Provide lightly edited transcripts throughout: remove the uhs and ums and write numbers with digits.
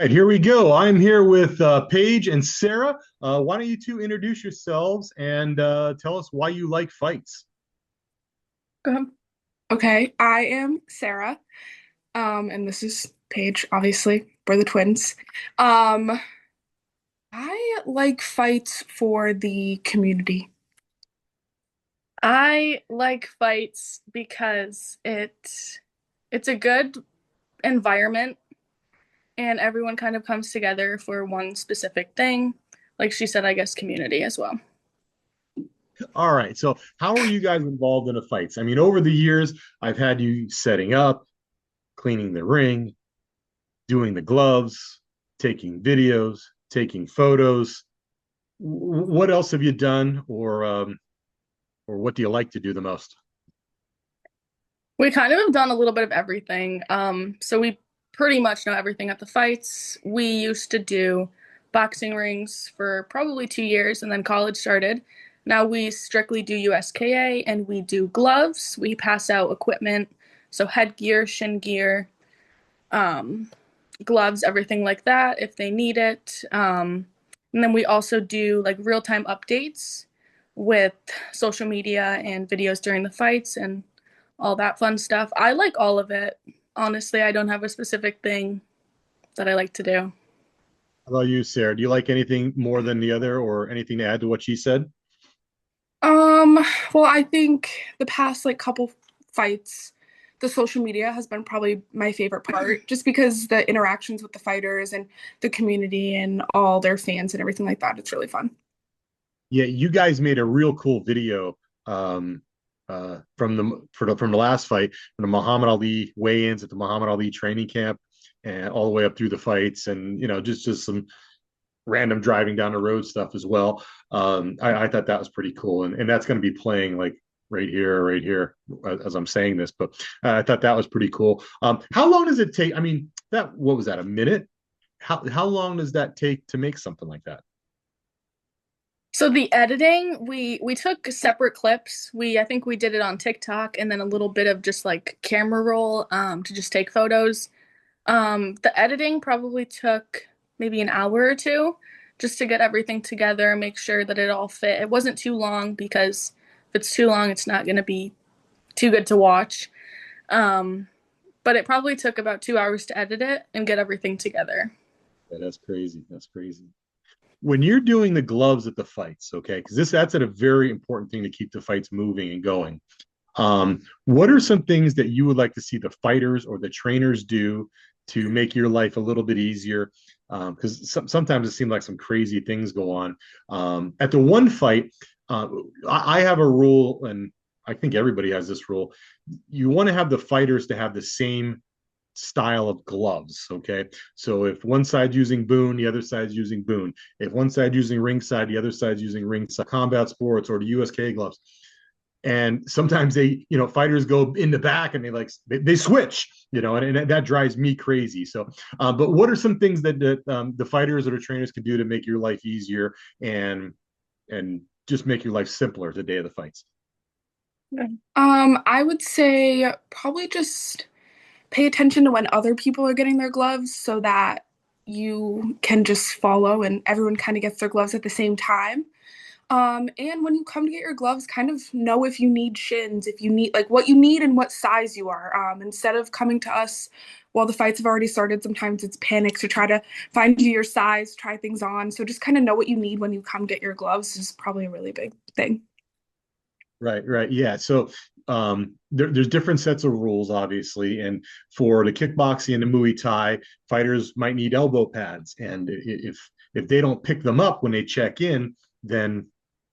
Right, here we go. I'm here with Paige and Sarah. Why don't you two introduce yourselves and tell us why you like fights? Um, okay, I am Sarah, and this is Paige, obviously. We're the twins. Um, I like fights for the community. I like fights because it's a good environment and everyone kind of comes together for one specific thing. Like she said, I guess community as well. All right. So, how are you guys involved in the fights? I mean, over the years, I've had you setting up, cleaning the ring, doing the gloves, taking videos, taking photos. What else have you done, or what do you like to do the most? We kind of have done a little bit of everything. So we pretty much know everything at the fights. We used to do boxing rings for probably 2 years and then college started. Now we strictly do USKA and we do gloves. We pass out equipment, so headgear, shin gear, um, gloves, everything like that if they need it. And then we also do like real time updates with social media and videos during the fights and all that fun stuff. I like all of it. Honestly, I don't have a specific thing that I like to do. How about you, Sarah? Do you like anything more than the other, or anything to add to what she said? Um, well, I think the past like couple fights, the social media has been probably my favorite part, just because the interactions with the fighters and the community and all their fans and everything like that. It's really fun. Yeah, you guys made a real cool video from the last fight, from the Muhammad Ali weigh-ins at the Muhammad Ali training camp, and all the way up through the fights, and just some random driving down the road stuff as well. I thought that was pretty cool, and that's going to be playing like right here, as I'm saying this. But I thought that was pretty cool. How long does it take? I mean, that what was that? A minute? How long does that take to make something like that? So the editing, we took separate clips. I think we did it on TikTok and then a little bit of just like camera roll to just take photos. The editing probably took maybe an hour or two just to get everything together, make sure that it all fit. It wasn't too long because if it's too long, it's not going to be too good to watch. Um, but it probably took about 2 hours to edit it and get everything together. Yeah, that's crazy. That's crazy. When you're doing the gloves at the fights, okay, because that's a very important thing to keep the fights moving and going. What are some things that you would like to see the fighters or the trainers do to make your life a little bit easier? Because sometimes it seems like some crazy things go on. At the one fight, uh, I have a rule, and I think everybody has this rule. You want to have the fighters to have the same style of gloves. Okay. So if one side's using Boone, the other side's using Boone. If one side using ringside, the other side's using ringside combat sports or the USK gloves. And sometimes fighters go in the back and they switch, and that drives me crazy. So, but what are some things that the fighters or the trainers can do to make your life easier and just make your life simpler the day of the fights? I would say probably just pay attention to when other people are getting their gloves so that you can just follow and everyone kind of gets their gloves at the same time. And when you come to get your gloves, kind of know if you need shins, if you need like what you need and what size you are. Instead of coming to us while the fights have already started, sometimes it's panic to try to find you your size, try things on. So just kind of know what you need when you come get your gloves is probably a really big thing. Right, right. Yeah. So there's different sets of rules, obviously. And for the kickboxing and the Muay Thai, fighters might need elbow pads. And if they don't pick them up when they check in, then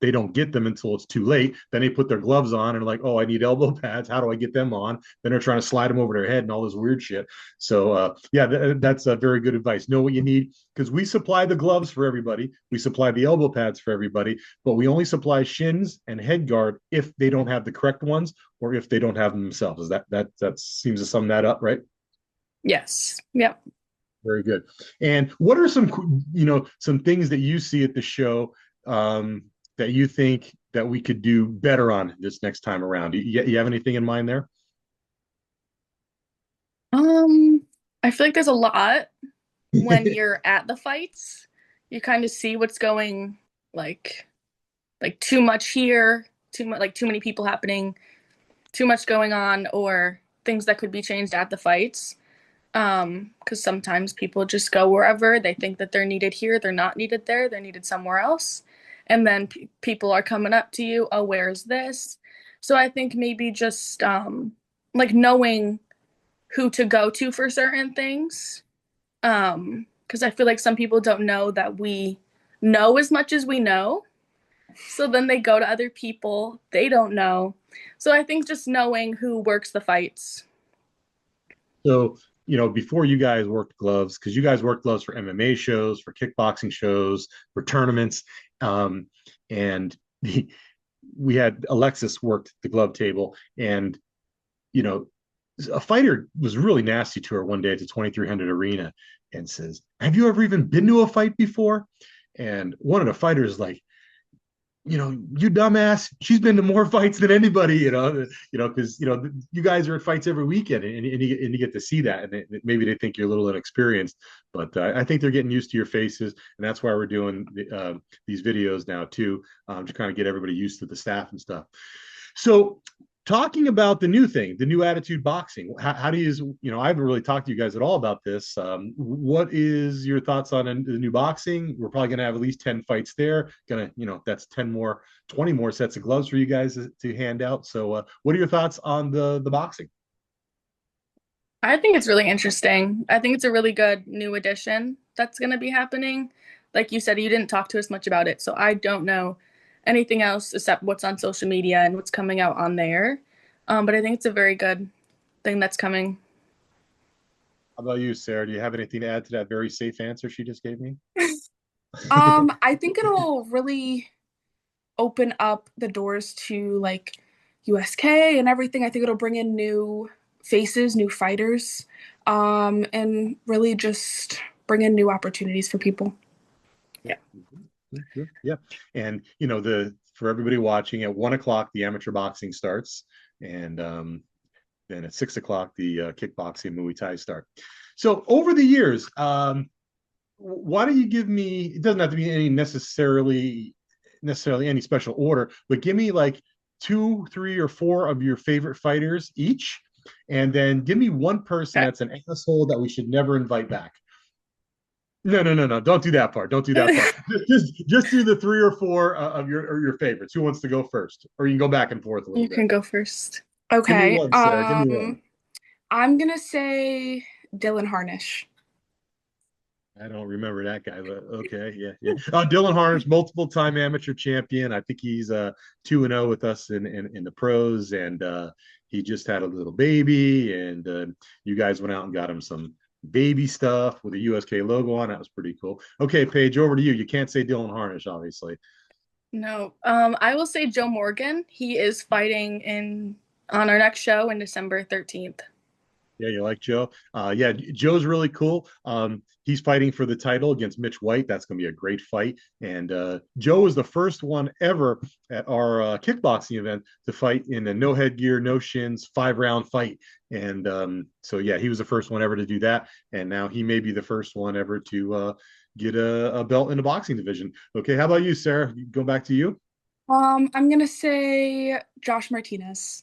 they don't get them until it's too late. Then they put their gloves on and like, oh, I need elbow pads. How do I get them on? Then they're trying to slide them over their head and all this weird shit. So yeah, that's a very good advice. Know what you need because we supply the gloves for everybody. We supply the elbow pads for everybody, but we only supply shins and head guard if they don't have the correct ones or if they don't have them themselves. Is that seems to sum that up, right? Yes. Yep. Very good. And what are some things that you see at the show that you think that we could do better on this next time around? You have anything in mind there? Um, I feel like there's a lot. when you're at the fights, you kind of see what's going like too much here, too much like too many people happening, too much going on, or things that could be changed at the fights. Because sometimes people just go wherever they think that they're needed here, they're not needed there, they're needed somewhere else. And then people are coming up to you, oh, where's this? So I think maybe just like knowing who to go to for certain things. Because I feel like some people don't know that we know as much as we know. So then they go to other people they don't know. So I think just knowing who works the fights. So, before you guys worked gloves, because you guys worked gloves for MMA shows, for kickboxing shows, for tournaments, and we had Alexis worked the glove table, and you know, a fighter was really nasty to her one day at the 2300 arena and says, "Have you ever even been to a fight before?" And one of the fighters like, you dumbass, she's been to more fights than anybody, because you guys are at fights every weekend, and you get to see that, and maybe they think you're a little inexperienced, but I think they're getting used to your faces, and that's why we're doing these videos now too, to kind of get everybody used to the staff and stuff. So, talking about the new thing, the new attitude boxing, how do you, I haven't really talked to you guys at all about this. What is your thoughts on the new boxing? We're probably going to have at least 10 fights there. That's 10 more, 20 more sets of gloves for you guys to hand out. So, what are your thoughts on the boxing? I think it's really interesting. I think it's a really good new addition that's going to be happening. Like you said, you didn't talk to us much about it, so I don't know anything else except what's on social media and what's coming out on there. But I think it's a very good thing that's coming. How about you, Sarah? Do you have anything to add to that very safe answer she just gave me? I think it'll really open up the doors to like USK and everything. I think it'll bring in new faces, new fighters, and really just bring in new opportunities for people. Yeah. Yeah. And the for everybody watching, at 1 o'clock the amateur boxing starts, and then at 6 o'clock the kickboxing Muay Thai start. So over the years, why don't you give me? It doesn't have to be any necessarily any special order, but give me like two, three, or four of your favorite fighters each, and then give me one person Okay. that's an asshole that we should never invite back. No, no, no, no! Don't do that part. Don't do that part. Just do the three or four of your favorites. Who wants to go first? Or you can go back and forth a little You bit. can go first. Give me Okay. one, Sarah. Give me one. I'm gonna say Dylan Harnish. I don't remember that guy, but okay, yeah, yeah. Dylan Harnish, multiple time amateur champion. I think he's 2-0 with us in the pros, and he just had a little baby, and you guys went out and got him some baby stuff with a USK logo on. That was pretty cool. Okay, Paige, over to you. You can't say Dylan Harnish, obviously. No. I will say Joe Morgan. He is fighting in on our next show in December 13th. Yeah, you like Joe? Yeah, Joe's really cool. He's fighting for the title against Mitch White. That's going to be a great fight. And Joe was the first one ever at our kickboxing event to fight in a no headgear, no shins, 5-round fight. And so, yeah, he was the first one ever to do that. And now he may be the first one ever to get a belt in the boxing division. Okay, how about you, Sarah? Go back to you. I'm gonna say Josh Martinez.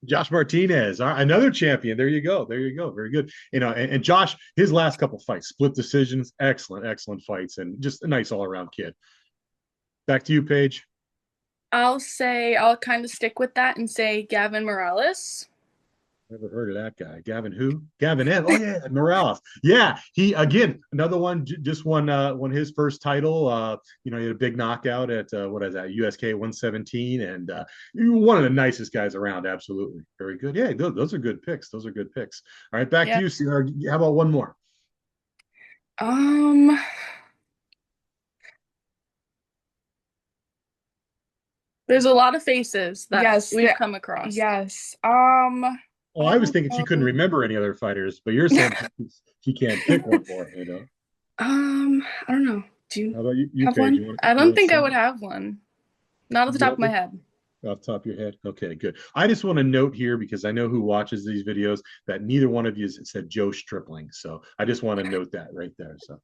Josh Martinez, another champion. There you go. There you go. Very good. And Josh, his last couple fights, split decisions, excellent, excellent fights, and just a nice all around kid. Back to you, Paige. I'll kind of stick with that and say Gavin Morales. Never heard of that guy. Gavin who? Gavin Ed. Oh yeah, Morales. Yeah, he again another one just won his first title. He had a big knockout at what is that USK 117, and one of the nicest guys around. Absolutely, very good. Yeah, those are good picks. Those are good picks. All right, back to Yeah. you, Sierra. How about one more? Um, There's a lot of faces that yes, we've come across. yes. Oh, I I was don't thinking she couldn't know. remember any other fighters, but you're saying she can't pick one more. I don't know. Do How you about you, have Paige? one? You want I you don't want to think I say? would have one. Not off the You top of my don't head. Off the top of your head? Okay, good. I just want to note here because I know who watches these videos that neither one of you said Joe Stripling. So I just want to note that right there. So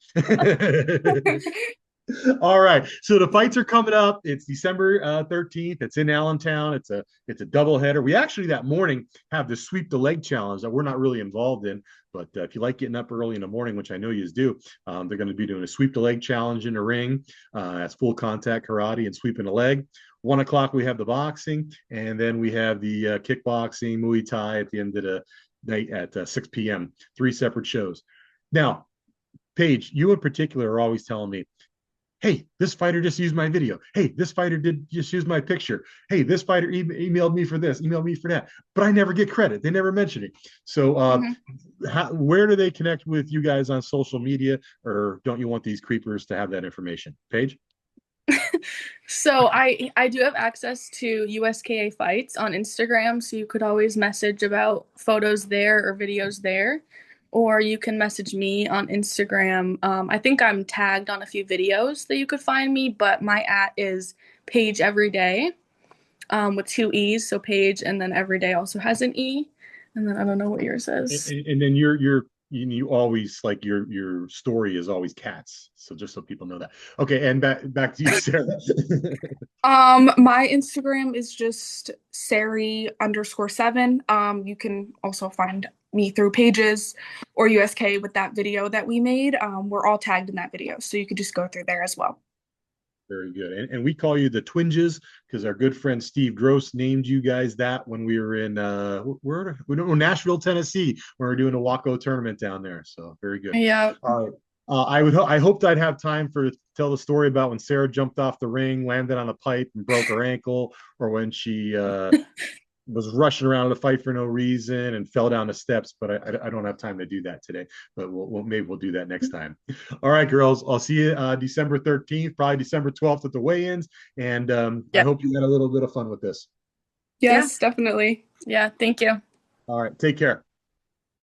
all right. So the fights are coming up. It's December 13th. It's in Allentown. It's a doubleheader. We actually that morning have the sweep the leg challenge that we're not really involved in. But if you like getting up early in the morning, which I know you do, they're going to be doing a sweep the leg challenge in the ring. That's full contact karate and sweeping the leg. 1 o'clock we have the boxing, and then we have the kickboxing, Muay Thai at the end of the night at 6 p.m. 3 separate shows. Now, Paige, you in particular are always telling me, hey, this fighter just used my video. Hey, this fighter did just use my picture. Hey, this fighter emailed me for this, emailed me for that. But I never get credit. They never mention it. So where do they connect with you guys on social media, or don't you want these creepers to have that information? Paige? So I do have access to USKA fights on Instagram, so you could always message about photos there or videos there, or you can message me on Instagram. I think I'm tagged on a few videos that you could find me, but my @ is Paige Everyday, with 2 E's, so Paige and then Everyday also has an E, and then I don't know what yours is. And then you always like your story is always cats. So just so people know that. Okay, and back to you, Sarah. My Instagram is just Sari_7. You can also find me through Pages or USK with that video that we made. We're all tagged in that video, so you could just go through there as well. Very good. And we call you the Twinjas because our good friend Steve Gross named you guys that when we were in we don't know Nashville, Tennessee, when we were doing a Waco tournament down there. So very good. Yeah. All right. I hoped I'd have time for tell the story about when Sarah jumped off the ring, landed on a pipe, and broke her ankle, or when she was rushing around to fight for no reason and fell down the steps. But I don't have time to do that today. But maybe we'll do that next time. All right, girls. I'll see you December 13th, probably December 12th at the weigh-ins, and I hope you had a little bit of fun with this. Yes, definitely. Yeah, thank you. All right, take care.